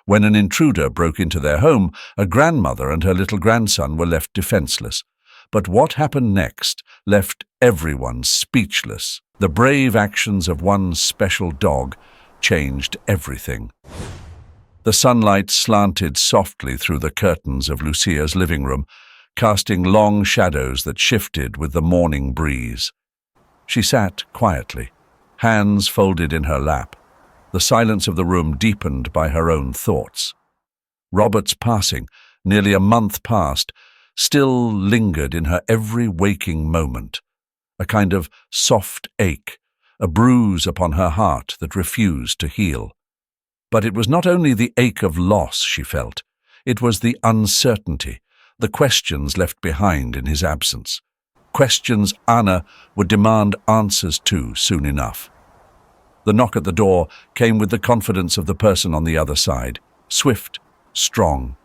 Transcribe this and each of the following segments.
When an intruder broke into their home, a grandmother and her little grandson were left defenseless. But what happened next left everyone speechless. The brave actions of one special dog changed everything. The sunlight slanted softly through the curtains of Lucia's living room, casting long shadows that shifted with the morning breeze. She sat quietly, hands folded in her lap. The silence of the room deepened by her own thoughts. Robert's passing, nearly a month past, still lingered in her every waking moment. A kind of soft ache, a bruise upon her heart that refused to heal. But it was not only the ache of loss she felt, it was the uncertainty, the questions left behind in his absence. Questions Anna would demand answers to soon enough. The knock at the door came with the confidence of the person on the other side, swift, strong.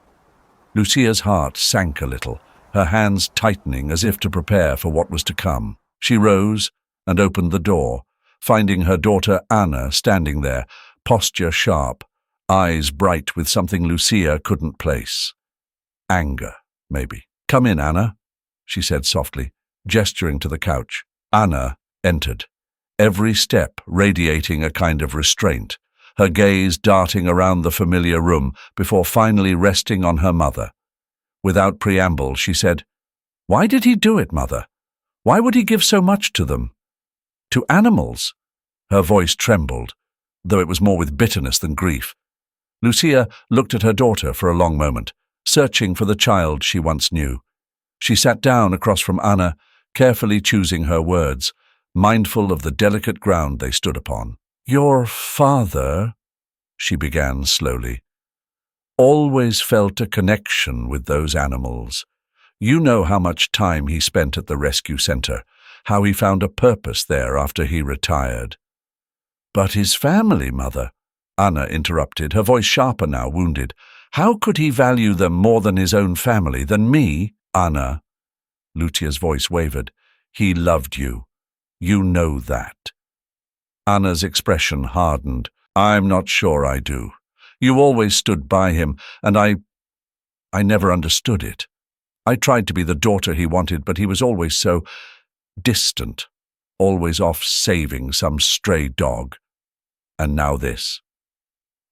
Lucia's heart sank a little, her hands tightening as if to prepare for what was to come. She rose and opened the door, finding her daughter Anna standing there, posture sharp, eyes bright with something Lucia couldn't place. Anger, maybe. "Come in, Anna," she said softly, gesturing to the couch. Anna entered, every step radiating a kind of restraint, her gaze darting around the familiar room before finally resting on her mother. Without preamble, she said, "Why did he do it, Mother? Why would he give so much to them? To animals?" Her voice trembled, though it was more with bitterness than grief. Lucia looked at her daughter for a long moment, searching for the child she once knew. She sat down across from Anna, carefully choosing her words, mindful of the delicate ground they stood upon. "Your father," she began slowly, "always felt a connection with those animals. You know how much time he spent at the rescue center, how he found a purpose there after he retired." "But his family, Mother," Anna interrupted, her voice sharper now, wounded. "How could he value them more than his own family, than me?" "Anna," Lucia's voice wavered, "he loved you. You know that." Anna's expression hardened. "I'm not sure I do. You always stood by him, and I never understood it. I tried to be the daughter he wanted, but he was always so distant, always off saving some stray dog. And now this."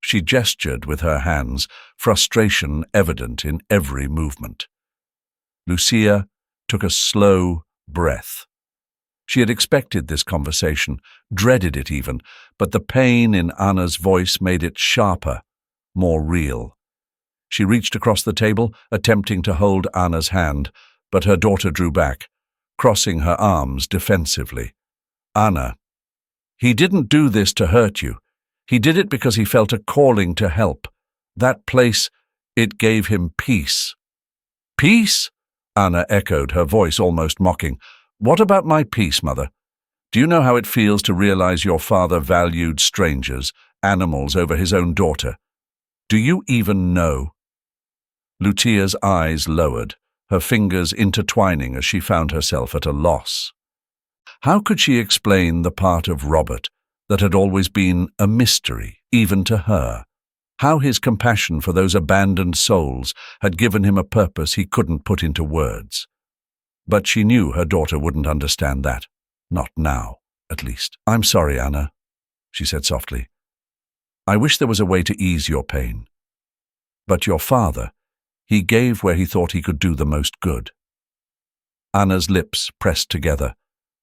She gestured with her hands, frustration evident in every movement. Lucia took a slow breath. She had expected this conversation, dreaded it even, but the pain in Anna's voice made it sharper, more real. She reached across the table, attempting to hold Anna's hand, but her daughter drew back, crossing her arms defensively. "Anna, he didn't do this to hurt you. He did it because he felt a calling to help. That place, it gave him peace." "Peace?" Anna echoed, her voice almost mocking. "What about my peace, Mother? Do you know how it feels to realize your father valued strangers, animals, over his own daughter? Do you even know?" Lucia's eyes lowered, her fingers intertwining as she found herself at a loss. How could she explain the part of Robert that had always been a mystery, even to her? How his compassion for those abandoned souls had given him a purpose he couldn't put into words. But she knew her daughter wouldn't understand that. Not now, at least. "I'm sorry, Anna," she said softly. "I wish there was a way to ease your pain. But your father, he gave where he thought he could do the most good." Anna's lips pressed together,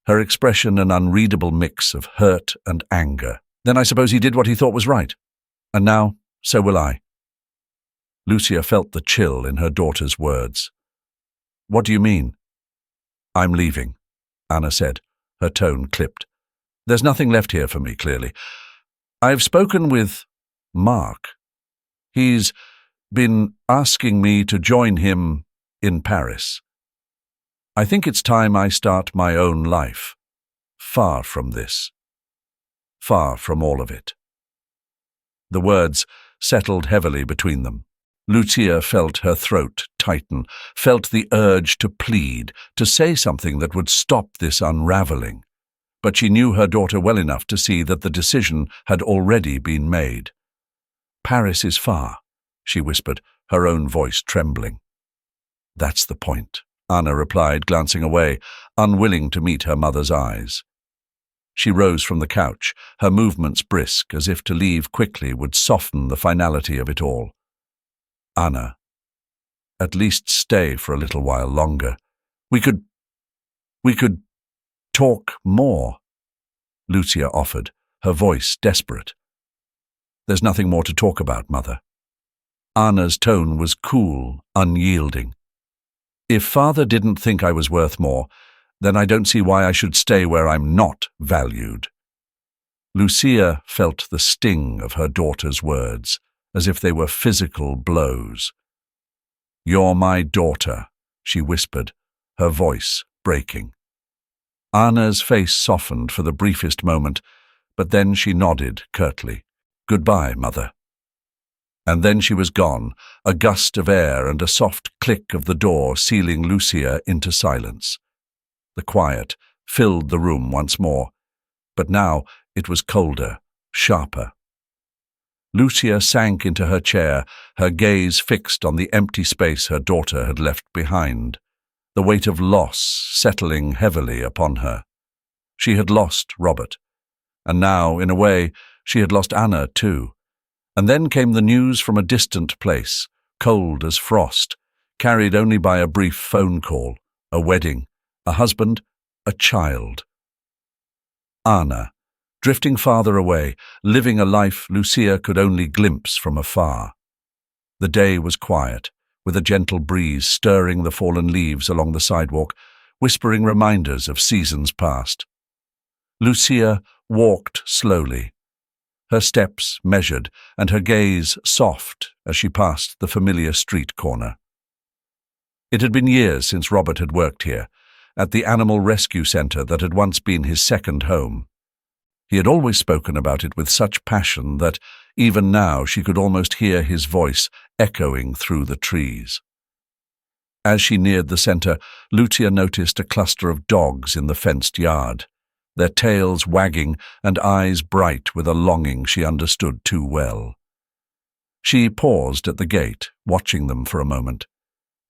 her expression an unreadable mix of hurt and anger. "Then I suppose he did what he thought was right. And now, so will I." Lucia felt the chill in her daughter's words. "What do you mean?" "I'm leaving," Anna said, her tone clipped. "There's nothing left here for me, clearly. I've spoken with Mark. He's been asking me to join him in Paris. I think it's time I start my own life, far from this, far from all of it." The words settled heavily between them. Lucia felt her throat tighten, felt the urge to plead, to say something that would stop this unraveling. But she knew her daughter well enough to see that the decision had already been made. Paris is far. she whispered, her own voice trembling. That's the point, Anna replied, glancing away, unwilling to meet her mother's eyes. She rose from the couch, her movements brisk, as if to leave quickly would soften the finality of it all. Anna, at least stay for a little while longer. We could talk more, Lucia offered, her voice desperate. There's nothing more to talk about, Mother. Anna's tone was cool, unyielding. If Father didn't think I was worth more, then I don't see why I should stay where I'm not valued. Lucia felt the sting of her daughter's words, as if they were physical blows. You're my daughter, she whispered, her voice breaking. Anna's face softened for the briefest moment, but then she nodded curtly. Goodbye, Mother. And then she was gone, a gust of air and a soft click of the door sealing Lucia into silence. The quiet filled the room once more, but now it was colder, sharper. Lucia sank into her chair, her gaze fixed on the empty space her daughter had left behind, the weight of loss settling heavily upon her. She had lost Robert, and now, in a way, she had lost Anna too. And then came the news from a distant place, cold as frost, carried only by a brief phone call, a wedding, a husband, a child. Anna, drifting farther away, living a life Lucia could only glimpse from afar. The day was quiet, with a gentle breeze stirring the fallen leaves along the sidewalk, whispering reminders of seasons past. Lucia walked slowly, her steps measured and her gaze soft as she passed the familiar street corner. It had been years since Robert had worked here, at the animal rescue centre that had once been his second home. He had always spoken about it with such passion that, even now, she could almost hear his voice echoing through the trees. As she neared the centre, Lucia noticed a cluster of dogs in the fenced yard, their tails wagging and eyes bright with a longing she understood too well. She paused at the gate, watching them for a moment.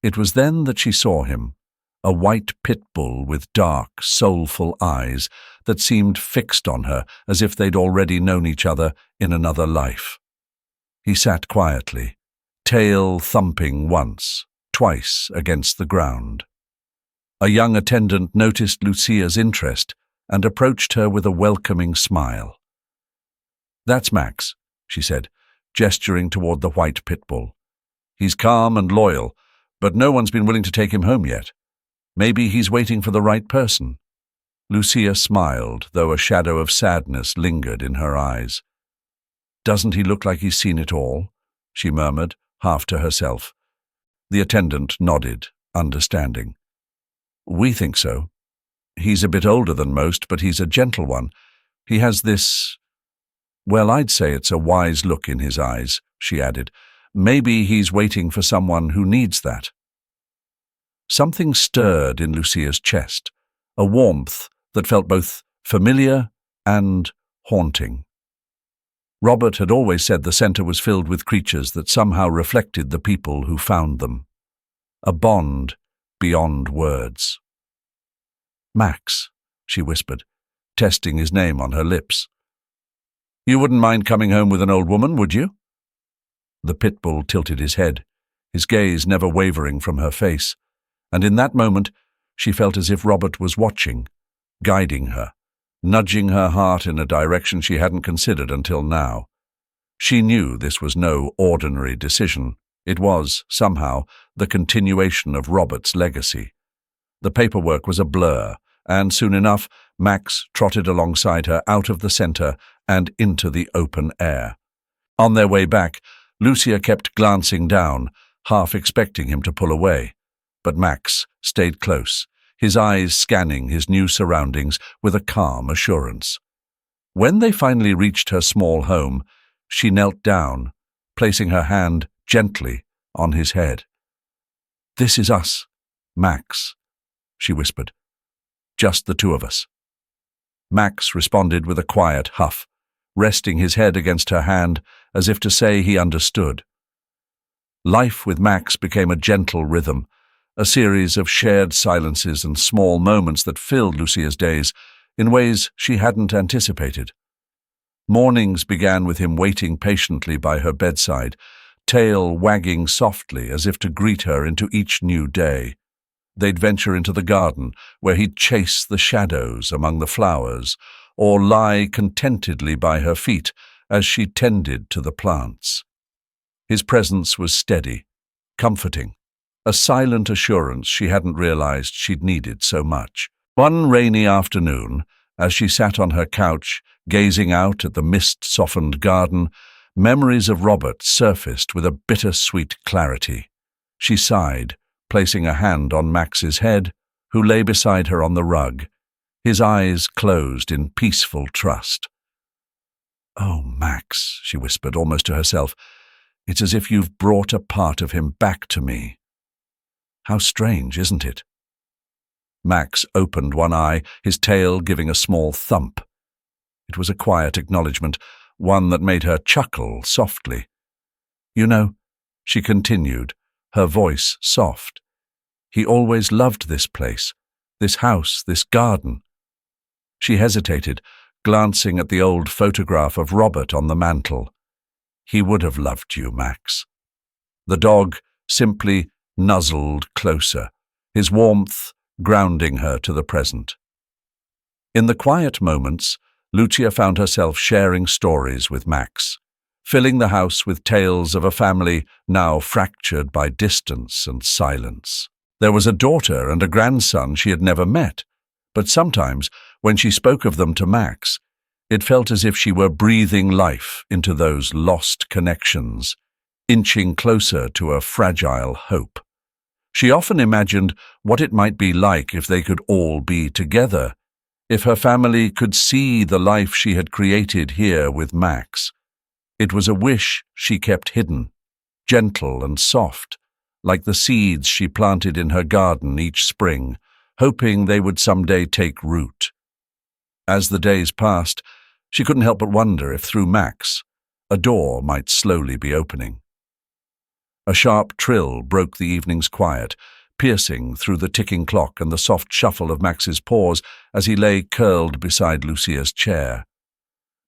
It was then that she saw him, a white pit bull with dark, soulful eyes that seemed fixed on her as if they'd already known each other in another life. He sat quietly, tail thumping once, twice against the ground. A young attendant noticed Lucia's interest and approached her with a welcoming smile. That's Max, she said, gesturing toward the white pit bull. He's calm and loyal, but no one's been willing to take him home yet. Maybe he's waiting for the right person. Lucia smiled, though a shadow of sadness lingered in her eyes. Doesn't he look like he's seen it all? She murmured, half to herself. The attendant nodded, understanding. We think so. He's a bit older than most, but he's a gentle one. He has this... Well, I'd say it's a wise look in his eyes, she added. Maybe he's waiting for someone who needs that. Something stirred in Lucia's chest, a warmth that felt both familiar and haunting. Robert had always said the centre was filled with creatures that somehow reflected the people who found them. A bond beyond words. Max, she whispered, testing his name on her lips. You wouldn't mind coming home with an old woman, would you? The pit bull tilted his head, his gaze never wavering from her face, and in that moment she felt as if Robert was watching, guiding her, nudging her heart in a direction she hadn't considered until now. She knew this was no ordinary decision. It was, somehow, the continuation of Robert's legacy. The paperwork was a blur, and soon enough Max trotted alongside her out of the centre and into the open air. On their way back, Lucia kept glancing down, half expecting him to pull away. But Max stayed close, his eyes scanning his new surroundings with a calm assurance. When they finally reached her small home, she knelt down, placing her hand gently on his head. This is us, Max, she whispered. Just the two of us. Max responded with a quiet huff, resting his head against her hand as if to say he understood. Life with Max became a gentle rhythm, a series of shared silences and small moments that filled Lucia's days in ways she hadn't anticipated. Mornings began with him waiting patiently by her bedside, tail wagging softly as if to greet her into each new day. They'd venture into the garden, where he'd chase the shadows among the flowers, or lie contentedly by her feet as she tended to the plants. His presence was steady, comforting, a silent assurance she hadn't realized she'd needed so much. One rainy afternoon, as she sat on her couch, gazing out at the mist-softened garden, memories of Robert surfaced with a bittersweet clarity. She sighed, placing a hand on Max's head, who lay beside her on the rug, his eyes closed in peaceful trust. "Oh, Max," she whispered, almost to herself, "it's as if you've brought a part of him back to me. How strange, isn't it?" Max opened one eye, his tail giving a small thump. It was a quiet acknowledgement, one that made her chuckle softly. "You know," she continued, her voice soft, "he always loved this place, this house, this garden." She hesitated, glancing at the old photograph of Robert on the mantel. "He would have loved you, Max." The dog simply nuzzled closer, his warmth grounding her to the present. In the quiet moments, Lucia found herself sharing stories with Max, filling the house with tales of a family now fractured by distance and silence. There was a daughter and a grandson she had never met, but sometimes, when she spoke of them to Max, it felt as if she were breathing life into those lost connections, inching closer to a fragile hope. She often imagined what it might be like if they could all be together, if her family could see the life she had created here with Max. It was a wish she kept hidden, gentle and soft, like the seeds she planted in her garden each spring, hoping they would someday take root. As the days passed, she couldn't help but wonder if through Max, a door might slowly be opening. A sharp trill broke the evening's quiet, piercing through the ticking clock and the soft shuffle of Max's paws as he lay curled beside Lucia's chair.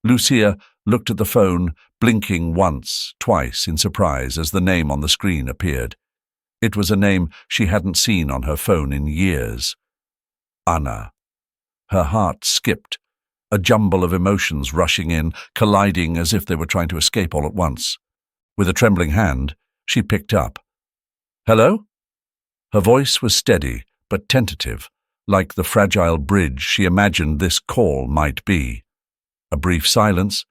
Lucia looked at the phone, blinking once, twice in surprise as the name on the screen appeared. It was a name she hadn't seen on her phone in years. Anna. Her heart skipped, a jumble of emotions rushing in, colliding as if they were trying to escape all at once. With a trembling hand, she picked up. "Hello?" Her voice was steady, but tentative, like the fragile bridge she imagined this call might be. A brief silence,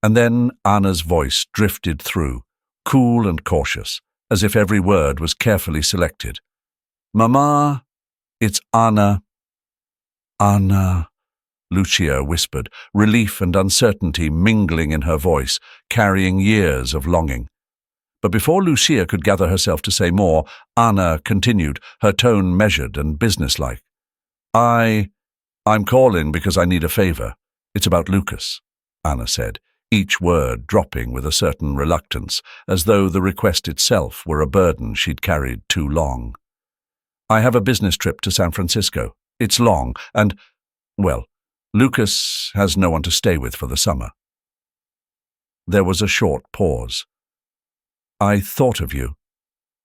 and then Anna's voice drifted through, cool and cautious, as if every word was carefully selected. "Mama, it's Anna." "Anna," Lucia whispered, relief and uncertainty mingling in her voice, carrying years of longing. But before Lucia could gather herself to say more, Anna continued, her tone measured and businesslike. I'm calling because I need a favor. It's about Lucas," Anna said, each word dropping with a certain reluctance, as though the request itself were a burden she'd carried too long. "I have a business trip to San Francisco. It's long, and, well, Lucas has no one to stay with for the summer." There was a short pause. "I thought of you."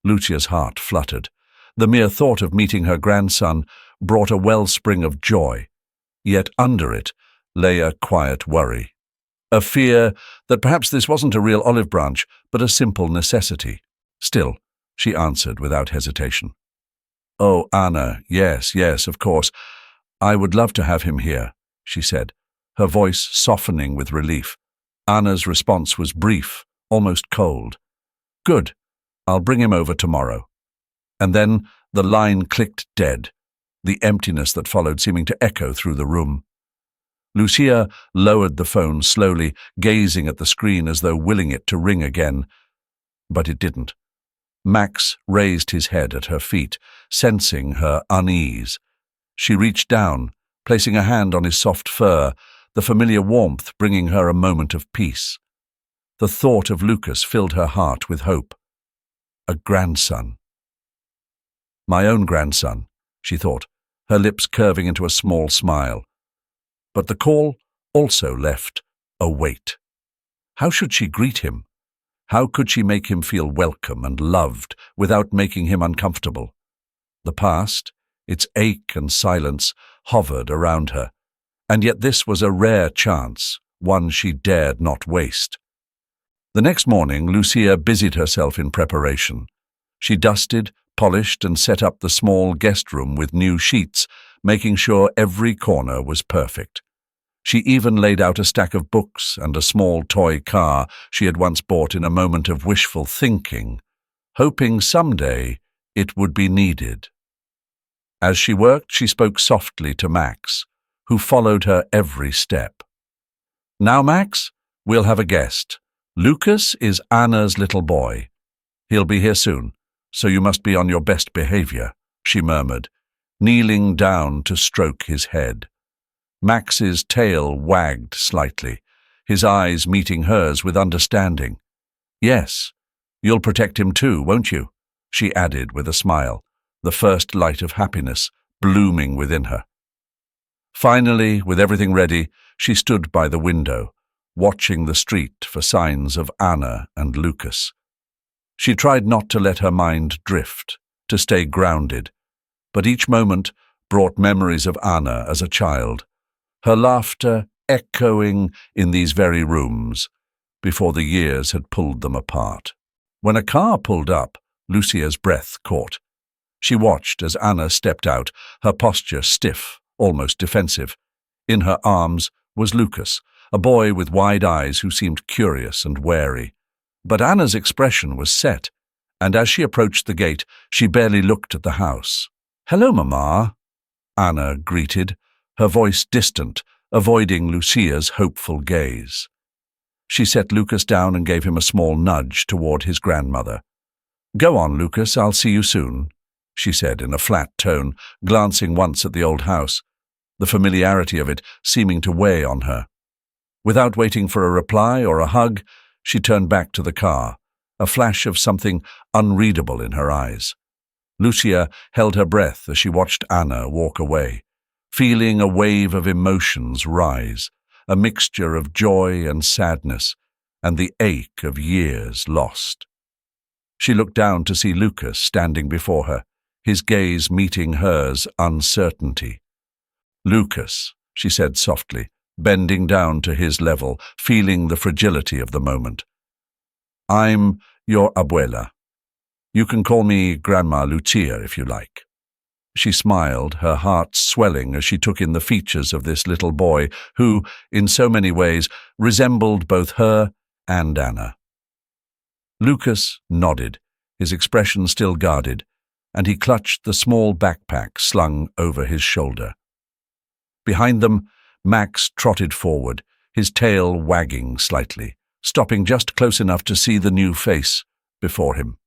Lucia's heart fluttered. The mere thought of meeting her grandson brought a wellspring of joy, yet under it lay a quiet worry, a fear that perhaps this wasn't a real olive branch, but a simple necessity. Still, she answered without hesitation. "Oh, Anna, yes, of course. I would love to have him here," she said, her voice softening with relief. Anna's response was brief, almost cold. "Good. I'll bring him over tomorrow." And then the line clicked dead, the emptiness that followed seeming to echo through the room. Lucia lowered the phone slowly, gazing at the screen as though willing it to ring again. But it didn't. Max raised his head at her feet, sensing her unease. She reached down, placing a hand on his soft fur, the familiar warmth bringing her a moment of peace. The thought of Lucas filled her heart with hope. A grandson. My own grandson, she thought, her lips curving into a small smile. But the call also left a weight. How should she greet him? How could she make him feel welcome and loved without making him uncomfortable? The past, its ache and silence, hovered around her, and yet this was a rare chance, one she dared not waste. The next morning, Lucia busied herself in preparation. She dusted, polished, and set up the small guest room with new sheets, making sure every corner was perfect. She even laid out a stack of books and a small toy car she had once bought in a moment of wishful thinking, hoping someday it would be needed. As she worked, she spoke softly to Max, who followed her every step. "Now, Max, we'll have a guest. Lucas is Anna's little boy. He'll be here soon, so you must be on your best behavior," she murmured, kneeling down to stroke his head. Max's tail wagged slightly, his eyes meeting hers with understanding. "Yes, you'll protect him too, won't you?" she added with a smile, the first light of happiness blooming within her. Finally, with everything ready, she stood by the window, watching the street for signs of Anna and Lucas. She tried not to let her mind drift, to stay grounded, but each moment brought memories of Anna as a child, her laughter echoing in these very rooms before the years had pulled them apart. When a car pulled up, Lucia's breath caught. She watched as Anna stepped out, her posture stiff, almost defensive. In her arms was Lucas, a boy with wide eyes who seemed curious and wary. But Anna's expression was set, and as she approached the gate, she barely looked at the house. "Hello, Mama," Anna greeted, her voice distant, avoiding Lucia's hopeful gaze. She set Lucas down and gave him a small nudge toward his grandmother. "Go on, Lucas, I'll see you soon," she said in a flat tone, glancing once at the old house, the familiarity of it seeming to weigh on her. Without waiting for a reply or a hug, she turned back to the car, a flash of something unreadable in her eyes. Lucia held her breath as she watched Anna walk away, feeling a wave of emotions rise, a mixture of joy and sadness, and the ache of years lost. She looked down to see Lucas standing before her, his gaze meeting hers uncertainty. "Lucas," she said softly, bending down to his level, feeling the fragility of the moment. "I'm your abuela. You can call me Grandma Lucia if you like." She smiled, her heart swelling as she took in the features of this little boy who, in so many ways, resembled both her and Anna. Lucas nodded, his expression still guarded, and he clutched the small backpack slung over his shoulder. Behind them, Max trotted forward, his tail wagging slightly, stopping just close enough to see the new face before him.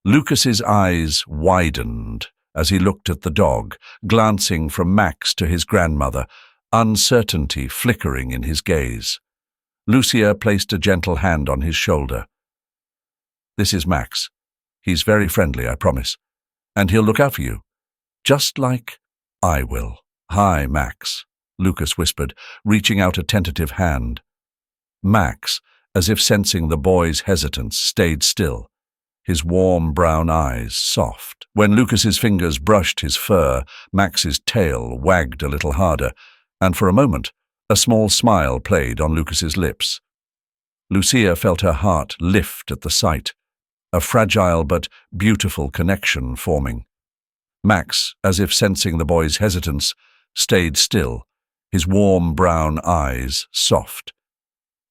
Lucas's eyes widened as he looked at the dog, glancing from Max to his grandmother, uncertainty flickering in his gaze. Lucia placed a gentle hand on his shoulder. "This is Max. He's very friendly, I promise. And he'll look out for you, just like I will." "Hi, Max," Lucas whispered, reaching out a tentative hand. Max, as if sensing the boy's hesitance, stayed still, his warm brown eyes soft. When Lucas's fingers brushed his fur, Max's tail wagged a little harder, and for a moment, a small smile played on Lucas's lips. Lucia felt her heart lift at the sight, a fragile but beautiful connection forming. Max, as if sensing the boy's hesitance, stayed still, his warm brown eyes soft.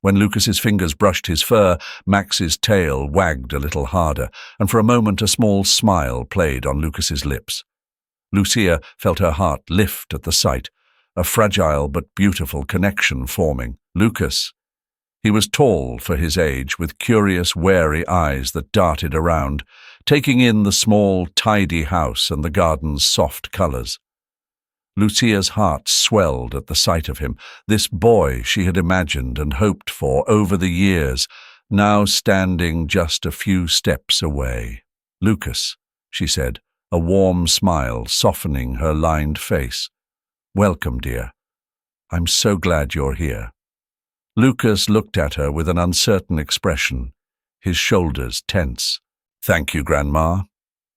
When Lucas's fingers brushed his fur, Max's tail wagged a little harder, and for a moment a small smile played on Lucas's lips. Lucia felt her heart lift at the sight, a fragile but beautiful connection forming. Lucas. He was tall for his age, with curious, wary eyes that darted around, taking in the small, tidy house and the garden's soft colors. Lucia's heart swelled at the sight of him, this boy she had imagined and hoped for over the years, now standing just a few steps away. "Lucas," she said, a warm smile softening her lined face. "Welcome, dear. I'm so glad you're here." Lucas looked at her with an uncertain expression, his shoulders tense. "Thank you, Grandma,"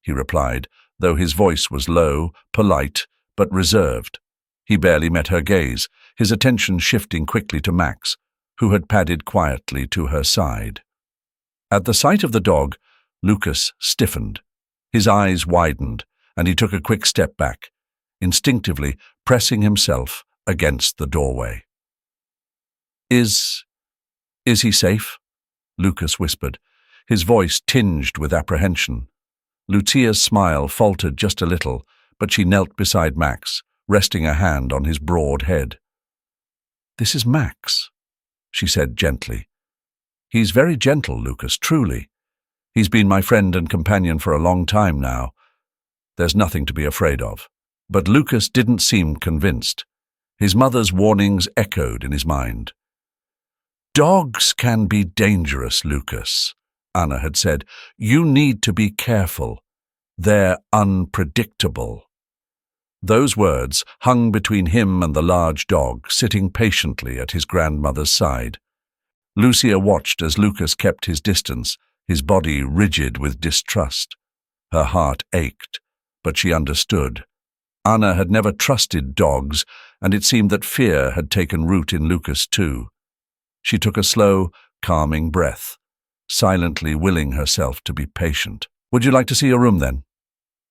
he replied, though his voice was low, polite, but reserved. He barely met her gaze, his attention shifting quickly to Max, who had padded quietly to her side. At the sight of the dog, Lucas stiffened. His eyes widened, and he took a quick step back, instinctively pressing himself against the doorway. Is he safe?" Lucas whispered, his voice tinged with apprehension. Lucia's smile faltered just a little, but she knelt beside Max, resting a hand on his broad head. "This is Max," she said gently. "He's very gentle, Lucas, truly. He's been my friend and companion for a long time now. There's nothing to be afraid of." But Lucas didn't seem convinced. His mother's warnings echoed in his mind. "Dogs can be dangerous, Lucas," Anna had said. "You need to be careful. They're unpredictable." Those words hung between him and the large dog, sitting patiently at his grandmother's side. Lucia watched as Lucas kept his distance, his body rigid with distrust. Her heart ached, but she understood. Anna had never trusted dogs, and it seemed that fear had taken root in Lucas too. She took a slow, calming breath, silently willing herself to be patient. "Would you like to see your room, then?"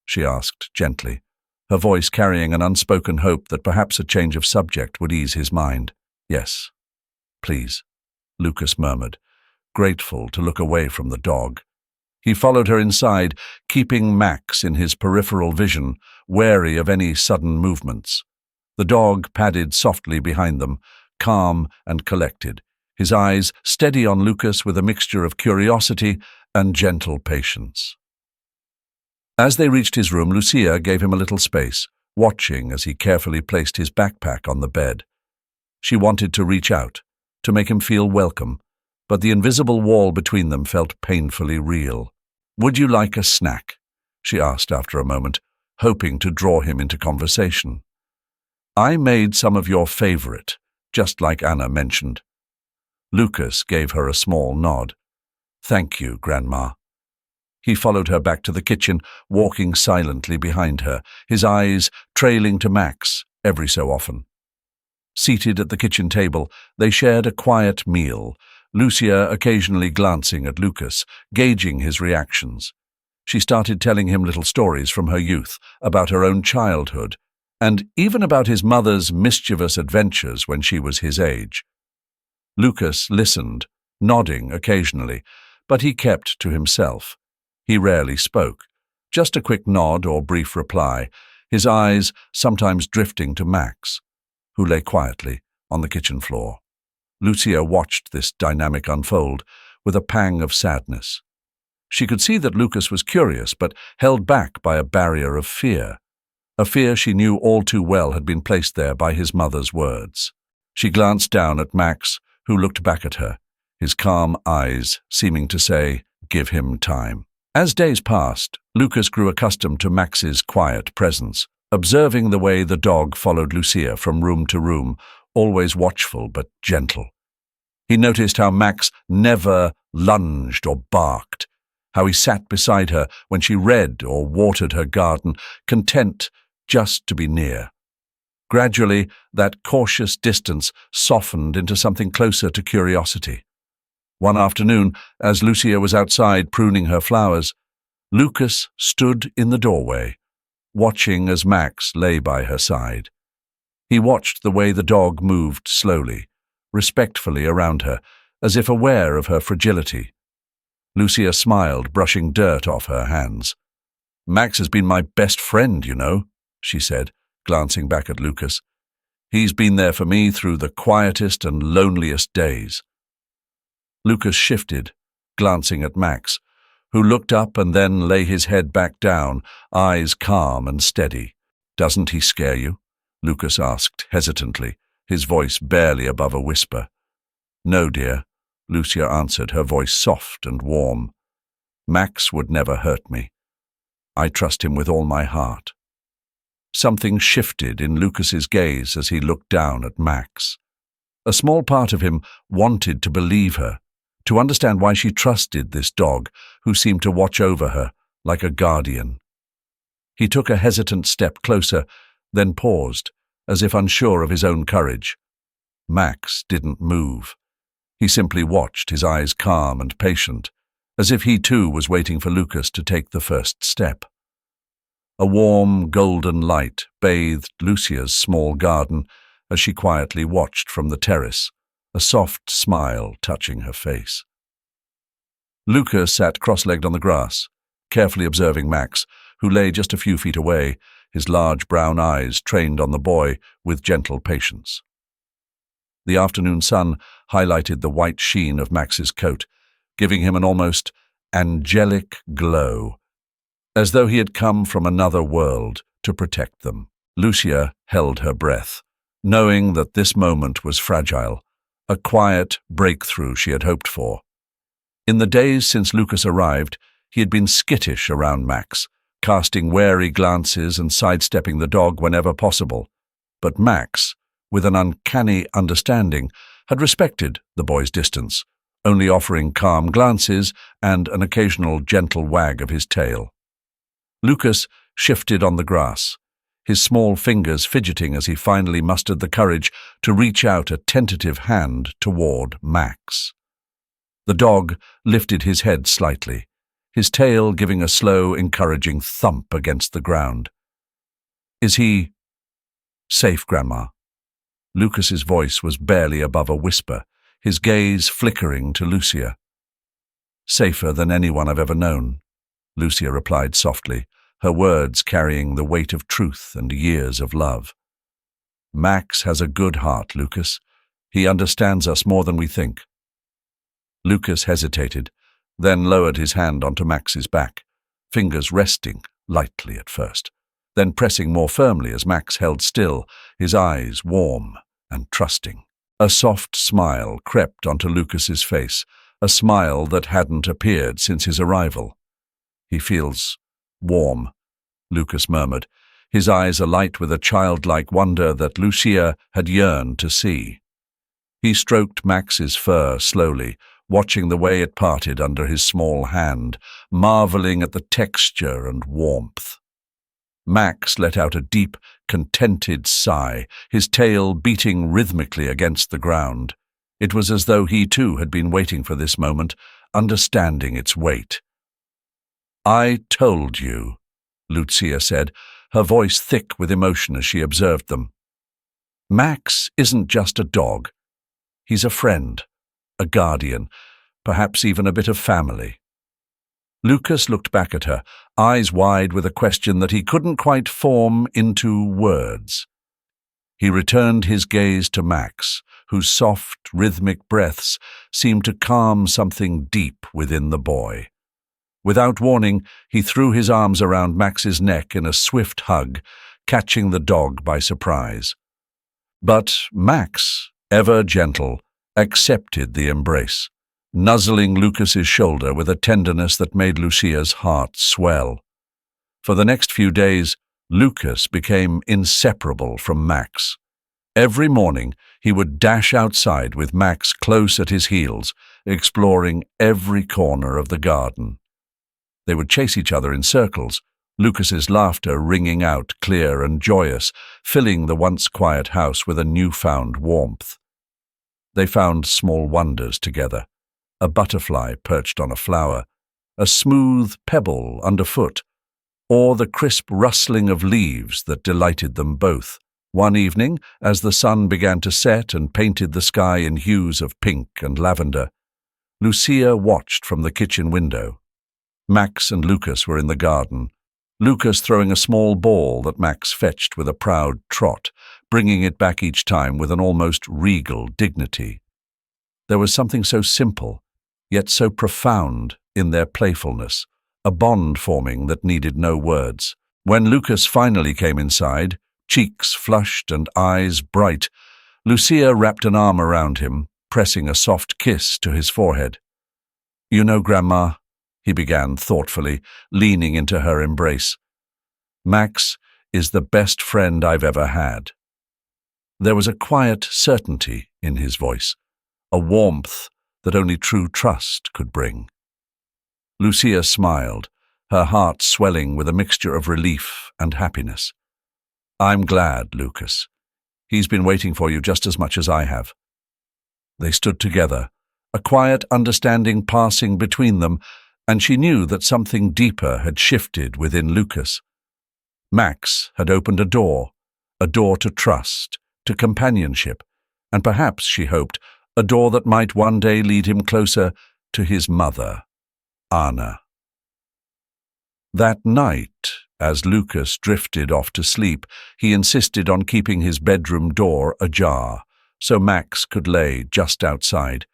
she asked gently, her voice carrying an unspoken hope that perhaps a change of subject would ease his mind. "Yes, please," Lucas murmured, grateful to look away from the dog. He followed her inside, keeping Max in his peripheral vision, wary of any sudden movements. The dog padded softly behind them, calm and collected, his eyes steady on Lucas with a mixture of curiosity and gentle patience. As they reached his room, Lucia gave him a little space, watching as he carefully placed his backpack on the bed. She wanted to reach out, to make him feel welcome, but the invisible wall between them felt painfully real. "Would you like a snack?" she asked after a moment, hoping to draw him into conversation. "I made some of your favorite, just like Anna mentioned." Lucas gave her a small nod. "Thank you, Grandma." He followed her back to the kitchen, walking silently behind her, his eyes trailing to Max every so often. Seated at the kitchen table, they shared a quiet meal, Lucia occasionally glancing at Lucas, gauging his reactions. She started telling him little stories from her youth, about her own childhood, and even about his mother's mischievous adventures when she was his age. Lucas listened, nodding occasionally, but he kept to himself. He rarely spoke, just a quick nod or brief reply, his eyes sometimes drifting to Max, who lay quietly on the kitchen floor. Lucia watched this dynamic unfold with a pang of sadness. She could see that Lucas was curious, but held back by a barrier of fear, a fear she knew all too well had been placed there by his mother's words. She glanced down at Max, who looked back at her, his calm eyes seeming to say, "Give him time." As days passed, Lucas grew accustomed to Max's quiet presence, observing the way the dog followed Lucia from room to room, always watchful but gentle. He noticed how Max never lunged or barked, how he sat beside her when she read or watered her garden, content just to be near. Gradually, that cautious distance softened into something closer to curiosity. One afternoon, as Lucia was outside pruning her flowers, Lucas stood in the doorway, watching as Max lay by her side. He watched the way the dog moved slowly, respectfully around her, as if aware of her fragility. Lucia smiled, brushing dirt off her hands. "Max has been my best friend, you know," she said, glancing back at Lucas. "He's been there for me through the quietest and loneliest days." Lucas shifted, glancing at Max, who looked up and then lay his head back down, eyes calm and steady. "Doesn't he scare you?" Lucas asked hesitantly, his voice barely above a whisper. "No, dear," Lucia answered, her voice soft and warm. "Max would never hurt me. I trust him with all my heart." Something shifted in Lucas's gaze as he looked down at Max. A small part of him wanted to believe her, to understand why she trusted this dog who seemed to watch over her like a guardian. He took a hesitant step closer, then paused, as if unsure of his own courage. Max didn't move. He simply watched, his eyes calm and patient, as if he too was waiting for Lucas to take the first step. A warm, golden light bathed Lucia's small garden as she quietly watched from the terrace, a soft smile touching her face. Lucas sat cross-legged on the grass, carefully observing Max, who lay just a few feet away, his large brown eyes trained on the boy with gentle patience. The afternoon sun highlighted the white sheen of Max's coat, giving him an almost angelic glow, as though he had come from another world to protect them. Lucia held her breath, knowing that this moment was fragile, a quiet breakthrough she had hoped for. In the days since Lucas arrived, he had been skittish around Max, casting wary glances and sidestepping the dog whenever possible. But Max, with an uncanny understanding, had respected the boy's distance, only offering calm glances and an occasional gentle wag of his tail. Lucas shifted on the grass, his small fingers fidgeting as he finally mustered the courage to reach out a tentative hand toward Max. The dog lifted his head slightly, his tail giving a slow, encouraging thump against the ground. "Is he safe, Grandma?" Lucas's voice was barely above a whisper, his gaze flickering to Lucia. "Safer than anyone I've ever known," Lucia replied softly, her words carrying the weight of truth and years of love. "Max has a good heart, Lucas. He understands us more than we think." Lucas hesitated, then lowered his hand onto Max's back, fingers resting lightly at first, then pressing more firmly as Max held still, his eyes warm and trusting. A soft smile crept onto Lucas's face, a smile that hadn't appeared since his arrival. "He feels warm," Lucas murmured, his eyes alight with a childlike wonder that Lucia had yearned to see. He stroked Max's fur slowly, watching the way it parted under his small hand, marveling at the texture and warmth. Max let out a deep, contented sigh, his tail beating rhythmically against the ground. It was as though he too had been waiting for this moment, understanding its weight. "I told you," Lucia said, her voice thick with emotion as she observed them. "Max isn't just a dog. He's a friend, a guardian, perhaps even a bit of family." Lucas looked back at her, eyes wide with a question that he couldn't quite form into words. He returned his gaze to Max, whose soft, rhythmic breaths seemed to calm something deep within the boy. Without warning, he threw his arms around Max's neck in a swift hug, catching the dog by surprise. But Max, ever gentle, accepted the embrace, nuzzling Lucas's shoulder with a tenderness that made Lucia's heart swell. For the next few days, Lucas became inseparable from Max. Every morning, he would dash outside with Max close at his heels, exploring every corner of the garden. They would chase each other in circles, Lucas's laughter ringing out clear and joyous, filling the once quiet house with a newfound warmth. They found small wonders together, a butterfly perched on a flower, a smooth pebble underfoot, or the crisp rustling of leaves that delighted them both. One evening, as the sun began to set and painted the sky in hues of pink and lavender, Lucia watched from the kitchen window. Max and Lucas were in the garden, Lucas throwing a small ball that Max fetched with a proud trot, bringing it back each time with an almost regal dignity. There was something so simple, yet so profound in their playfulness, a bond forming that needed no words. When Lucas finally came inside, cheeks flushed and eyes bright, Lucia wrapped an arm around him, pressing a soft kiss to his forehead. "You know, Grandma," he began thoughtfully, leaning into her embrace, "Max is the best friend I've ever had." There was a quiet certainty in his voice, a warmth that only true trust could bring. Lucia smiled, her heart swelling with a mixture of relief and happiness. "I'm glad, Lucas. He's been waiting for you just as much as I have." They stood together, a quiet understanding passing between them, and she knew that something deeper had shifted within Lucas. Max had opened a door to trust, to companionship, and perhaps, she hoped, a door that might one day lead him closer to his mother, Anna. That night, as Lucas drifted off to sleep, he insisted on keeping his bedroom door ajar, so Max could lay just outside,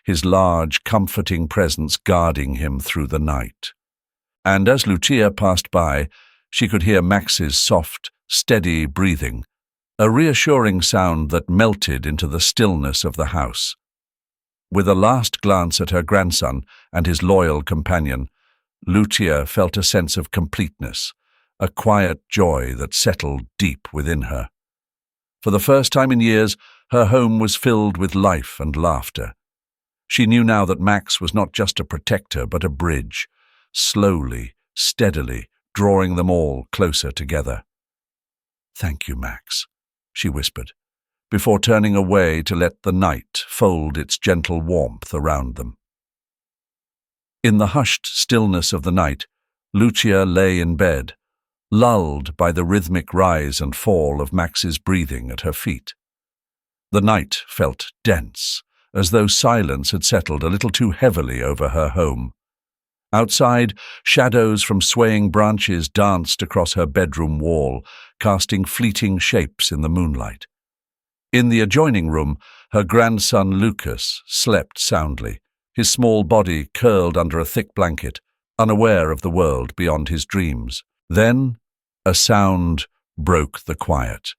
his large, comforting presence guarding him through the night. And as Lucia passed by, she could hear Max's soft, steady breathing, a reassuring sound that melted into the stillness of the house. With a last glance at her grandson and his loyal companion, Lucia felt a sense of completeness, a quiet joy that settled deep within her. For the first time in years, her home was filled with life and laughter. She knew now that Max was not just a protector but a bridge, slowly, steadily, drawing them all closer together. "Thank you, Max," she whispered, before turning away to let the night fold its gentle warmth around them. In the hushed stillness of the night, Lucia lay in bed, lulled by the rhythmic rise and fall of Max's breathing at her feet. The night felt dense, as though silence had settled a little too heavily over her home. Outside, shadows from swaying branches danced across her bedroom wall, casting fleeting shapes in the moonlight. In the adjoining room, her grandson Lucas slept soundly, his small body curled under a thick blanket, unaware of the world beyond his dreams. Then, a sound broke the quiet.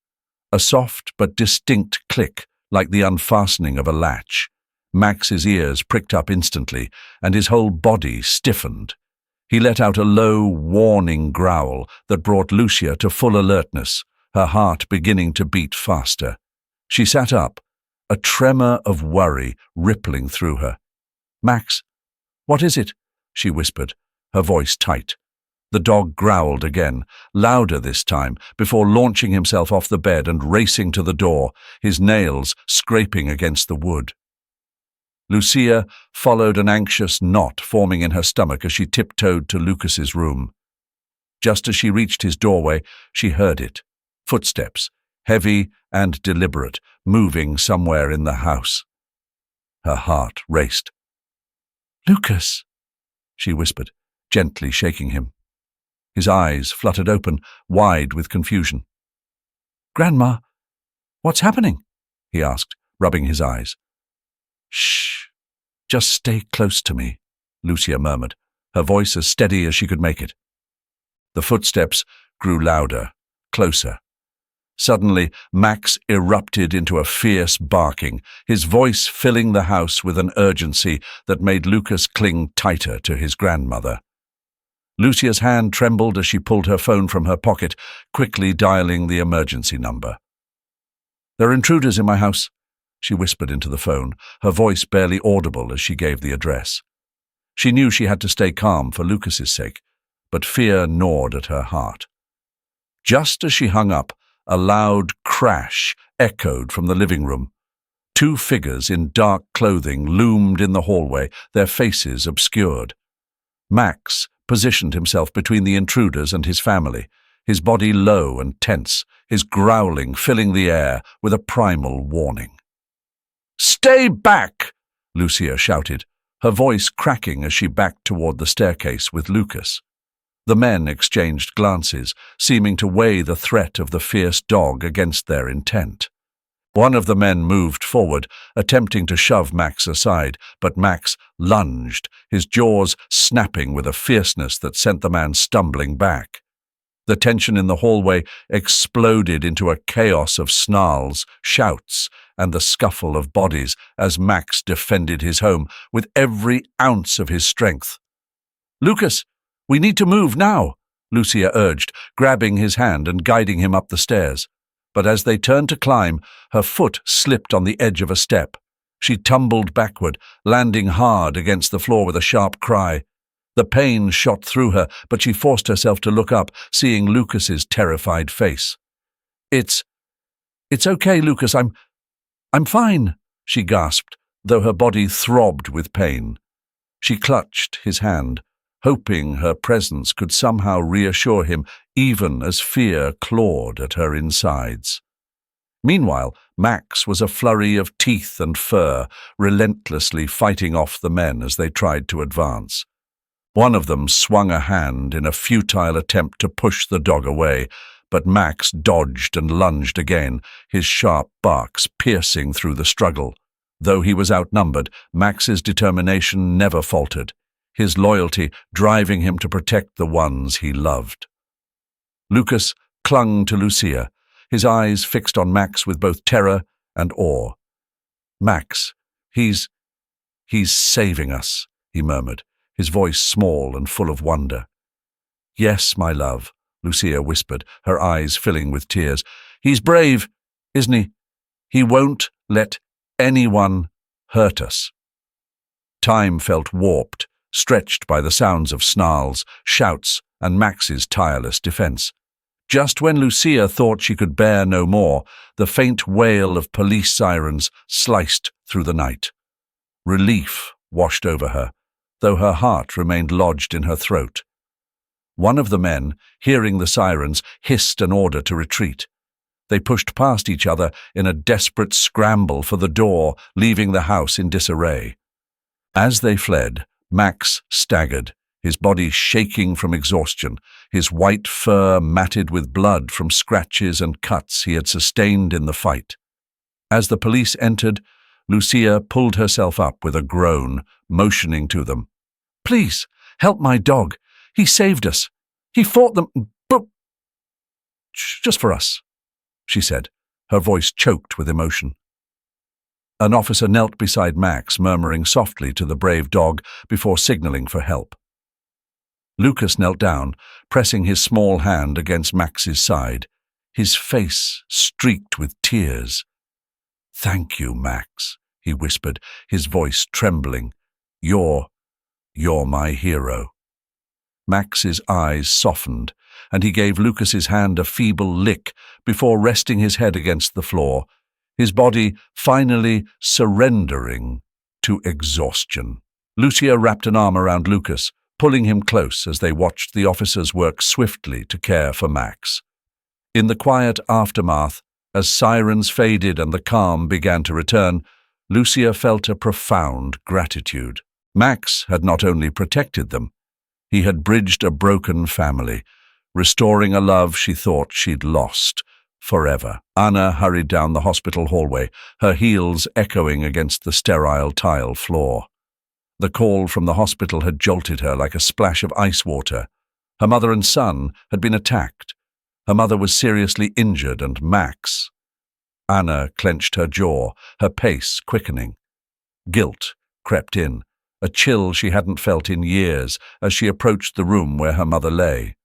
A soft but distinct click, like the unfastening of a latch. Max's ears pricked up instantly, and his whole body stiffened. He let out a low, warning growl that brought Lucia to full alertness, her heart beginning to beat faster. She sat up, a tremor of worry rippling through her. "Max, what is it?" she whispered, her voice tight. The dog growled again, louder this time, before launching himself off the bed and racing to the door, his nails scraping against the wood. Lucia followed an anxious knot forming in her stomach as she tiptoed to Lucas's room. Just as she reached his doorway, she heard it. Footsteps, heavy and deliberate, moving somewhere in the house. Her heart raced. "Lucas," she whispered, gently shaking him. His eyes fluttered open, wide with confusion. "Grandma, what's happening?" he asked, rubbing his eyes. "Shh, just stay close to me," Lucia murmured, her voice as steady as she could make it. The footsteps grew louder, closer. Suddenly, Max erupted into a fierce barking, his voice filling the house with an urgency that made Lucas cling tighter to his grandmother. Lucia's hand trembled as she pulled her phone from her pocket, quickly dialing the emergency number. "There are intruders in my house," she whispered into the phone, her voice barely audible as she gave the address. She knew she had to stay calm for Lucas's sake, but fear gnawed at her heart. Just as she hung up, a loud crash echoed from the living room. Two figures in dark clothing loomed in the hallway, their faces obscured. Max positioned himself between the intruders and his family, his body low and tense, his growling filling the air with a primal warning. "Stay back!" Lucia shouted, her voice cracking as she backed toward the staircase with Lucas. The men exchanged glances, seeming to weigh the threat of the fierce dog against their intent. One of the men moved forward, attempting to shove Max aside, but Max lunged, his jaws snapping with a fierceness that sent the man stumbling back. The tension in the hallway exploded into a chaos of snarls, shouts, and the scuffle of bodies as Max defended his home with every ounce of his strength. "Lucas, we need to move now," Lucia urged, grabbing his hand and guiding him up the stairs. But as they turned to climb, her foot slipped on the edge of a step. She tumbled backward, landing hard against the floor with a sharp cry. The pain shot through her, but she forced herself to look up, seeing Lucas's terrified face. It's okay, Lucas, I'm fine," she gasped, though her body throbbed with pain. She clutched his hand, hoping her presence could somehow reassure him, even as fear clawed at her insides. Meanwhile, Max was a flurry of teeth and fur, relentlessly fighting off the men as they tried to advance. One of them swung a hand in a futile attempt to push the dog away, but Max dodged and lunged again, his sharp barks piercing through the struggle. Though he was outnumbered, Max's determination never faltered, his loyalty driving him to protect the ones he loved. Lucas clung to Lucia, his eyes fixed on Max with both terror and awe. "Max, he's saving us," he murmured, his voice small and full of wonder. "Yes, my love," Lucia whispered, her eyes filling with tears. "He's brave, isn't he? He won't let anyone hurt us." Time felt warped, stretched by the sounds of snarls, shouts, and Max's tireless defense. Just when Lucia thought she could bear no more, the faint wail of police sirens sliced through the night. Relief washed over her, though her heart remained lodged in her throat. One of the men, hearing the sirens, hissed an order to retreat. They pushed past each other in a desperate scramble for the door, leaving the house in disarray. As they fled, Max staggered, his body shaking from exhaustion, his white fur matted with blood from scratches and cuts he had sustained in the fight. As the police entered, Lucia pulled herself up with a groan, motioning to them. "Please, help my dog. He saved us. He fought them, but just for us," she said, her voice choked with emotion. An officer knelt beside Max, murmuring softly to the brave dog before signaling for help. Lucas knelt down, pressing his small hand against Max's side, his face streaked with tears. "Thank you, Max," he whispered, his voice trembling. You're my hero." Max's eyes softened, and he gave Lucas's hand a feeble lick before resting his head against the floor, his body finally surrendering to exhaustion. Lucia wrapped an arm around Lucas, pulling him close as they watched the officers work swiftly to care for Max. In the quiet aftermath, as sirens faded and the calm began to return, Lucia felt a profound gratitude. Max had not only protected them, he had bridged a broken family, restoring a love she thought she'd lost forever. Anna hurried down the hospital hallway, her heels echoing against the sterile tile floor. The call from the hospital had jolted her like a splash of ice water. Her mother and son had been attacked. Her mother was seriously injured, and Max. Anna clenched her jaw, her pace quickening. Guilt crept in, a chill she hadn't felt in years as she approached the room where her mother lay.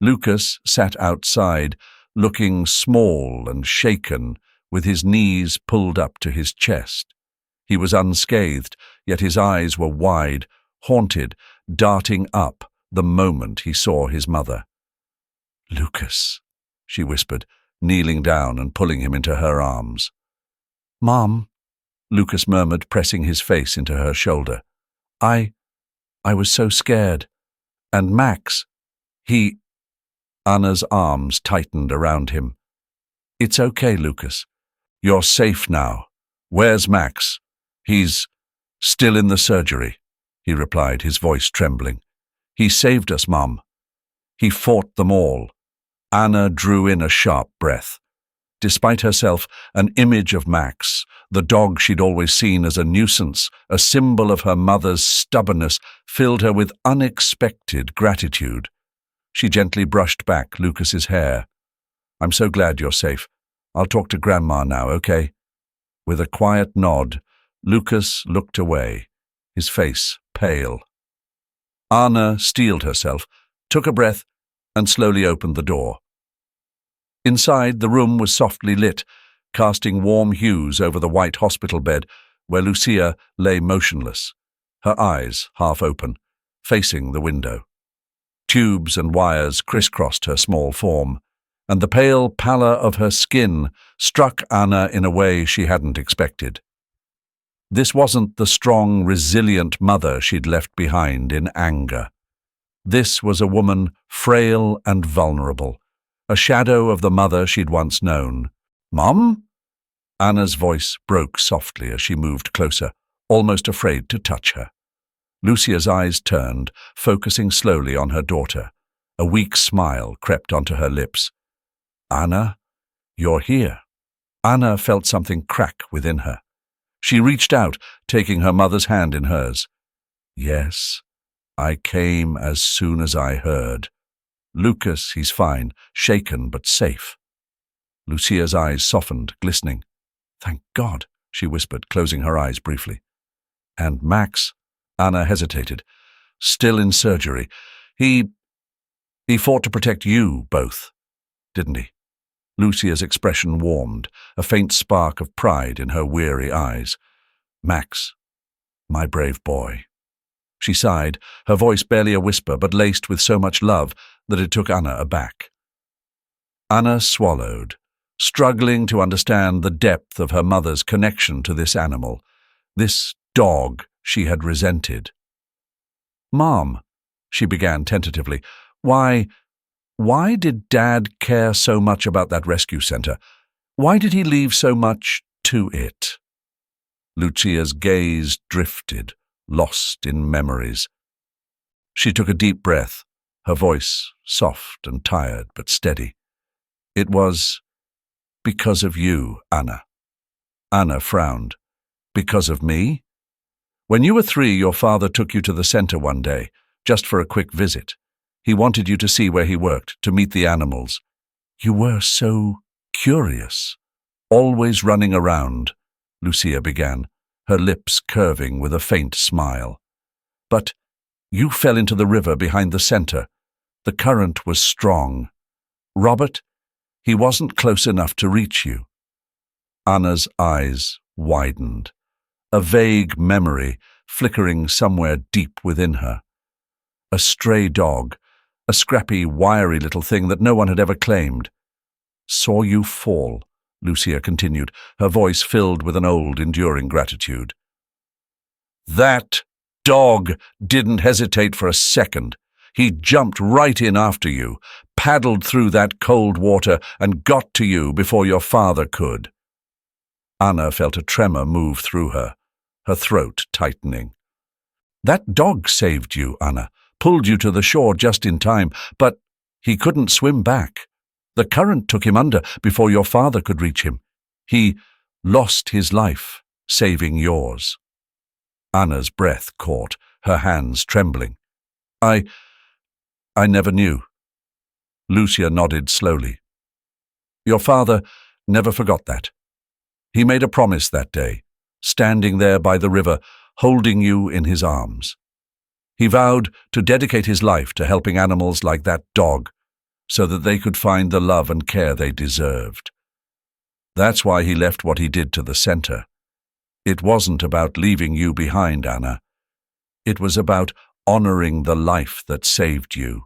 Lucas sat outside, looking small and shaken, with his knees pulled up to his chest. He was unscathed, yet his eyes were wide, haunted, darting up the moment he saw his mother. "Lucas," she whispered, kneeling down and pulling him into her arms. "Mom," Lucas murmured, pressing his face into her shoulder. I was so scared. And Max, he..." Anna's arms tightened around him. "It's okay, Lucas. You're safe now. Where's Max?" "He's still in the surgery," he replied, his voice trembling. "He saved us, Mom. He fought them all." Anna drew in a sharp breath. Despite herself, an image of Max, the dog she'd always seen as a nuisance, a symbol of her mother's stubbornness, filled her with unexpected gratitude. She gently brushed back Lucas's hair. "I'm so glad you're safe. I'll talk to Grandma now, okay?" With a quiet nod, Lucas looked away, his face pale. Anna steeled herself, took a breath, and slowly opened the door. Inside, the room was softly lit, casting warm hues over the white hospital bed where Lucia lay motionless, her eyes half open, facing the window. Tubes and wires crisscrossed her small form, and the pale pallor of her skin struck Anna in a way she hadn't expected. This wasn't the strong, resilient mother she'd left behind in anger. This was a woman frail and vulnerable, a shadow of the mother she'd once known. "Mom?" Anna's voice broke softly as she moved closer, almost afraid to touch her. Lucia's eyes turned, focusing slowly on her daughter. A weak smile crept onto her lips. "Anna, you're here." Anna felt something crack within her. She reached out, taking her mother's hand in hers. "Yes, I came as soon as I heard. Lucas, he's fine, shaken but safe." Lucia's eyes softened, glistening. "Thank God," she whispered, closing her eyes briefly. "And Max?" Anna hesitated. "Still in surgery. He fought to protect you both, didn't he?" Lucia's expression warmed, a faint spark of pride in her weary eyes. "Max, my brave boy." She sighed, her voice barely a whisper, but laced with so much love that it took Anna aback. Anna swallowed, struggling to understand the depth of her mother's connection to this animal, this dog she had resented. "Mom," she began tentatively, why did Dad care so much about that rescue center? Why did he leave so much to it?" Lucia's gaze drifted, lost in memories. She took a deep breath, her voice soft and tired but steady. "It was because of you, Anna." Anna frowned. "Because of me?" "When you were 3, your father took you to the center one day, just for a quick visit. He wanted you to see where he worked, to meet the animals. You were so curious, always running around," Lucia began, her lips curving with a faint smile. "But you fell into the river behind the center. The current was strong. Robert, he wasn't close enough to reach you." Anna's eyes widened, a vague memory flickering somewhere deep within her. A stray dog, a scrappy, wiry little thing that no one had ever claimed. "Saw you fall," Lucia continued, her voice filled with an old, enduring gratitude. "That dog didn't hesitate for a second. He jumped right in after you, paddled through that cold water, and got to you before your father could." Anna felt a tremor move through her, her throat tightening. "That dog saved you, Anna, pulled you to the shore just in time, but he couldn't swim back. The current took him under before your father could reach him. He lost his life, saving yours." Anna's breath caught, her hands trembling. I never knew." Lucia nodded slowly. "Your father never forgot that. He made a promise that day, standing there by the river, holding you in his arms. He vowed to dedicate his life to helping animals like that dog, so that they could find the love and care they deserved. That's why he left what he did to the center. It wasn't about leaving you behind, Anna. It was about honoring the life that saved you."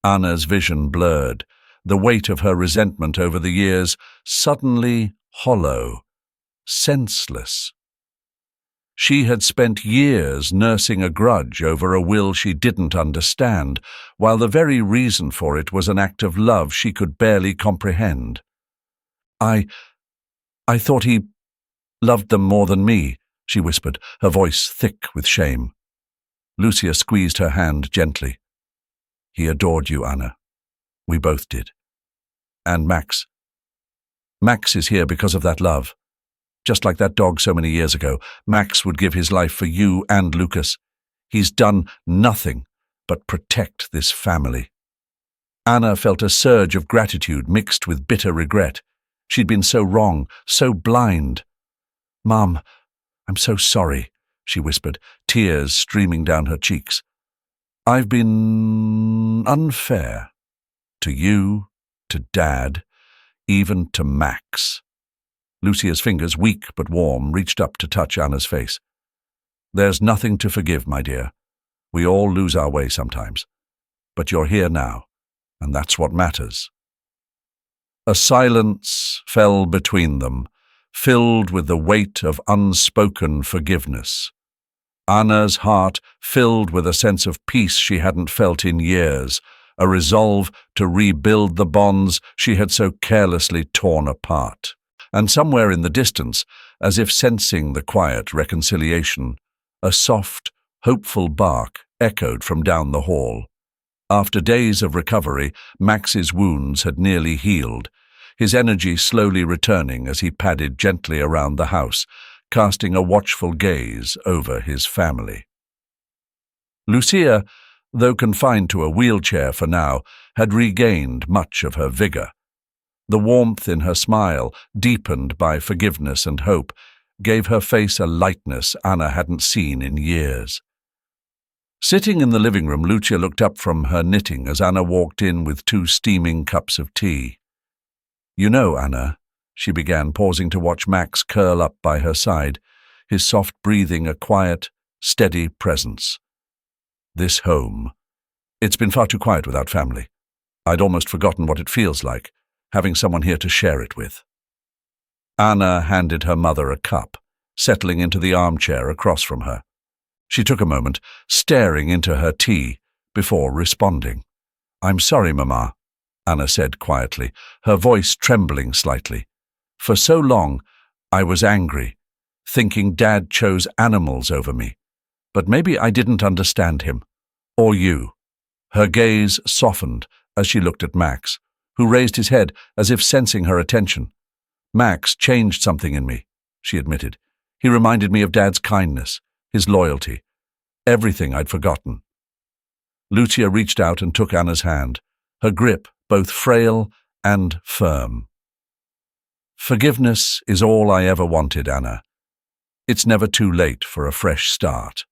Anna's vision blurred, the weight of her resentment over the years suddenly hollow, senseless. She had spent years nursing a grudge over a will she didn't understand, while the very reason for it was an act of love she could barely comprehend. I thought he loved them more than me," she whispered, her voice thick with shame. Lucia squeezed her hand gently. "He adored you, Anna. We both did. And Max is here because of that love. Just like that dog so many years ago, Max would give his life for you and Lucas. He's done nothing but protect this family." Anna felt a surge of gratitude mixed with bitter regret. She'd been so wrong, so blind. "Mum, I'm so sorry," she whispered, tears streaming down her cheeks. "I've been unfair. To you, to Dad, even to Max." Lucia's fingers, weak but warm, reached up to touch Anna's face. "There's nothing to forgive, my dear. We all lose our way sometimes. But you're here now, and that's what matters." A silence fell between them, filled with the weight of unspoken forgiveness. Anna's heart filled with a sense of peace she hadn't felt in years, a resolve to rebuild the bonds she had so carelessly torn apart. And somewhere in the distance, as if sensing the quiet reconciliation, a soft, hopeful bark echoed from down the hall. After days of recovery, Max's wounds had nearly healed, his energy slowly returning as he padded gently around the house, casting a watchful gaze over his family. Lucia, though confined to a wheelchair for now, had regained much of her vigor. The warmth in her smile, deepened by forgiveness and hope, gave her face a lightness Anna hadn't seen in years. Sitting in the living room, Lucia looked up from her knitting as Anna walked in with 2 steaming cups of tea. "You know, Anna," she began, pausing to watch Max curl up by her side, his soft breathing a quiet, steady presence. "This home. It's been far too quiet without family. I'd almost forgotten what it feels like, having someone here to share it with." Anna handed her mother a cup, settling into the armchair across from her. She took a moment, staring into her tea, before responding. "I'm sorry, Mama," Anna said quietly, her voice trembling slightly. "For so long, I was angry, thinking Dad chose animals over me. But maybe I didn't understand him. Or you." Her gaze softened as she looked at Max, who raised his head as if sensing her attention. "Max changed something in me," she admitted. "He reminded me of Dad's kindness, his loyalty, everything I'd forgotten." Lucia reached out and took Anna's hand, her grip both frail and firm. "Forgiveness is all I ever wanted, Anna. It's never too late for a fresh start."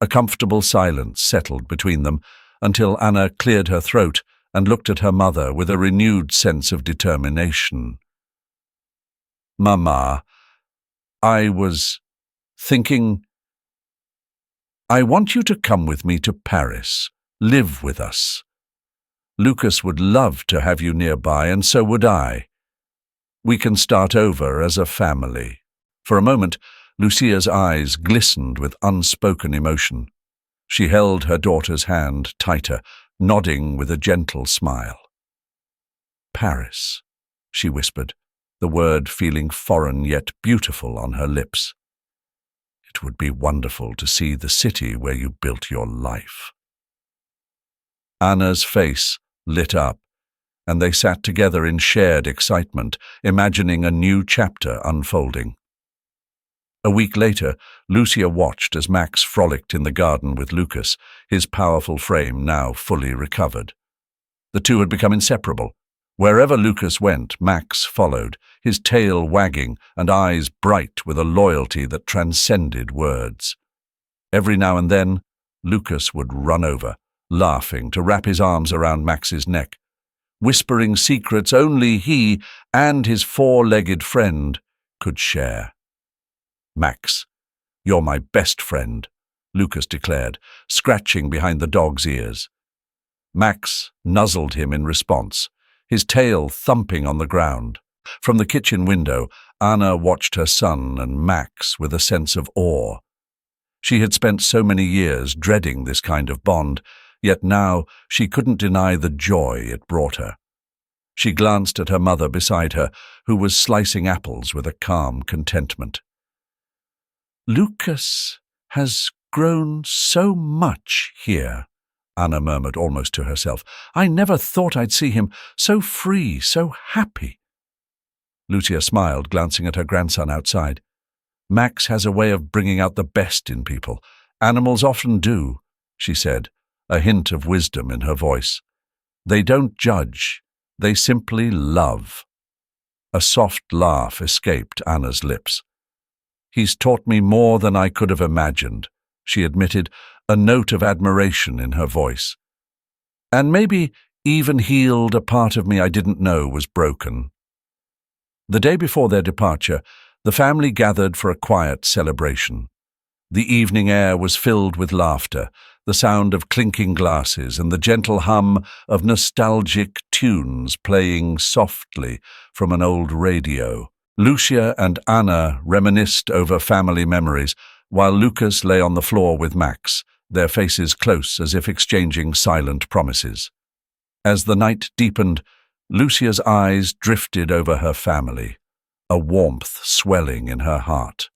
A comfortable silence settled between them until Anna cleared her throat and looked at her mother with a renewed sense of determination. "Mama, I was thinking, I want you to come with me to Paris, live with us. Lucas would love to have you nearby, and so would I. We can start over as a family." For a moment, Lucia's eyes glistened with unspoken emotion. She held her daughter's hand tighter, nodding with a gentle smile. "Paris," she whispered, the word feeling foreign yet beautiful on her lips. "It would be wonderful to see the city where you built your life." Anna's face lit up, and they sat together in shared excitement, imagining a new chapter unfolding. A week later, Lucia watched as Max frolicked in the garden with Lucas, his powerful frame now fully recovered. The two had become inseparable. Wherever Lucas went, Max followed, his tail wagging and eyes bright with a loyalty that transcended words. Every now and then, Lucas would run over, laughing, to wrap his arms around Max's neck, whispering secrets only he and his 4-legged friend could share. "Max, you're my best friend," Lucas declared, scratching behind the dog's ears. Max nuzzled him in response, his tail thumping on the ground. From the kitchen window, Anna watched her son and Max with a sense of awe. She had spent so many years dreading this kind of bond, yet now she couldn't deny the joy it brought her. She glanced at her mother beside her, who was slicing apples with a calm contentment. "Lucas has grown so much here," Anna murmured almost to herself. "I never thought I'd see him so free, so happy." Lucia smiled, glancing at her grandson outside. "Max has a way of bringing out the best in people. Animals often do," she said, a hint of wisdom in her voice. They don't judge, they simply love. A soft laugh escaped Anna's lips. He's taught me more than I could have imagined, she admitted, a note of admiration in her voice. And maybe even healed a part of me I didn't know was broken. The day before their departure, the family gathered for a quiet celebration. The evening air was filled with laughter, the sound of clinking glasses and the gentle hum of nostalgic tunes playing softly from an old radio. Lucia and Anna reminisced over family memories, while Lucas lay on the floor with Max, their faces close as if exchanging silent promises. As the night deepened, Lucia's eyes drifted over her family, a warmth swelling in her heart.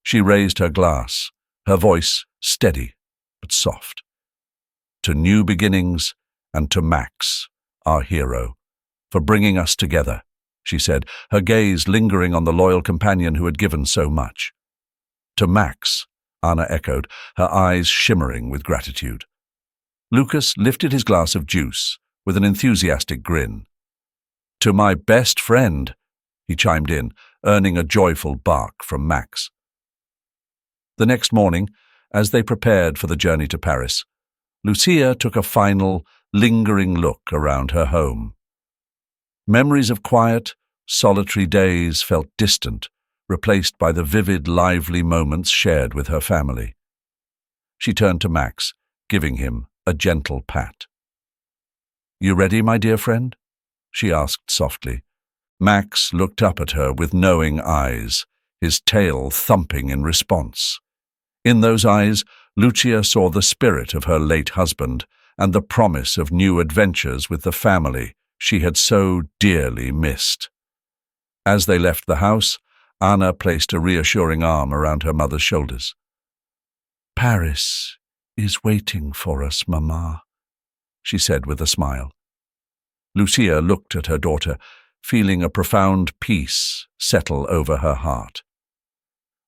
She raised her glass, her voice steady but soft. To new beginnings, and to Max, our hero, for bringing us together, she said, her gaze lingering on the loyal companion who had given so much. To Max, Anna echoed, her eyes shimmering with gratitude. Lucas lifted his glass of juice with an enthusiastic grin. To my best friend, he chimed in, earning a joyful bark from Max. The next morning, as they prepared for the journey to Paris, Lucia took a final, lingering look around her home. Memories of quiet, solitary days felt distant, replaced by the vivid, lively moments shared with her family. She turned to Max, giving him a gentle pat. "You ready, my dear friend?" she asked softly. Max looked up at her with knowing eyes, his tail thumping in response. In those eyes, Lucia saw the spirit of her late husband and the promise of new adventures with the family she had so dearly missed. As they left the house, Anna placed a reassuring arm around her mother's shoulders. "Paris is waiting for us, Mama," she said with a smile. Lucia looked at her daughter, feeling a profound peace settle over her heart.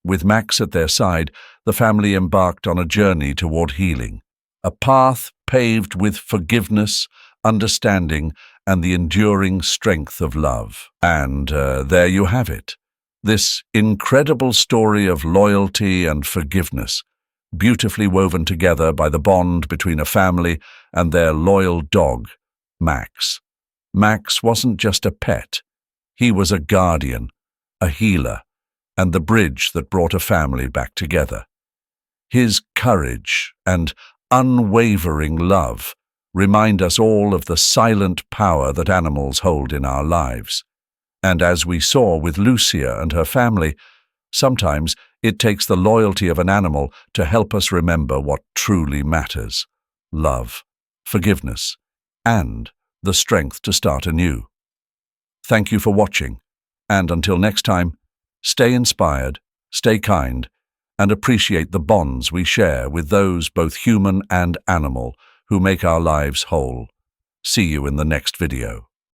With Max at their side, the family embarked on a journey toward healing, a path paved with forgiveness, understanding, and the enduring strength of love. And there you have it, this incredible story of loyalty and forgiveness, beautifully woven together by the bond between a family and their loyal dog, Max. Max wasn't just a pet. He was a guardian, a healer, and the bridge that brought a family back together. His courage and unwavering love remind us all of the silent power that animals hold in our lives. And as we saw with Lucia and her family, sometimes it takes the loyalty of an animal to help us remember what truly matters: love, forgiveness, and the strength to start anew. Thank you for watching, and until next time, stay inspired, stay kind, and appreciate the bonds we share with those both human and animal who make our lives whole. See you in the next video.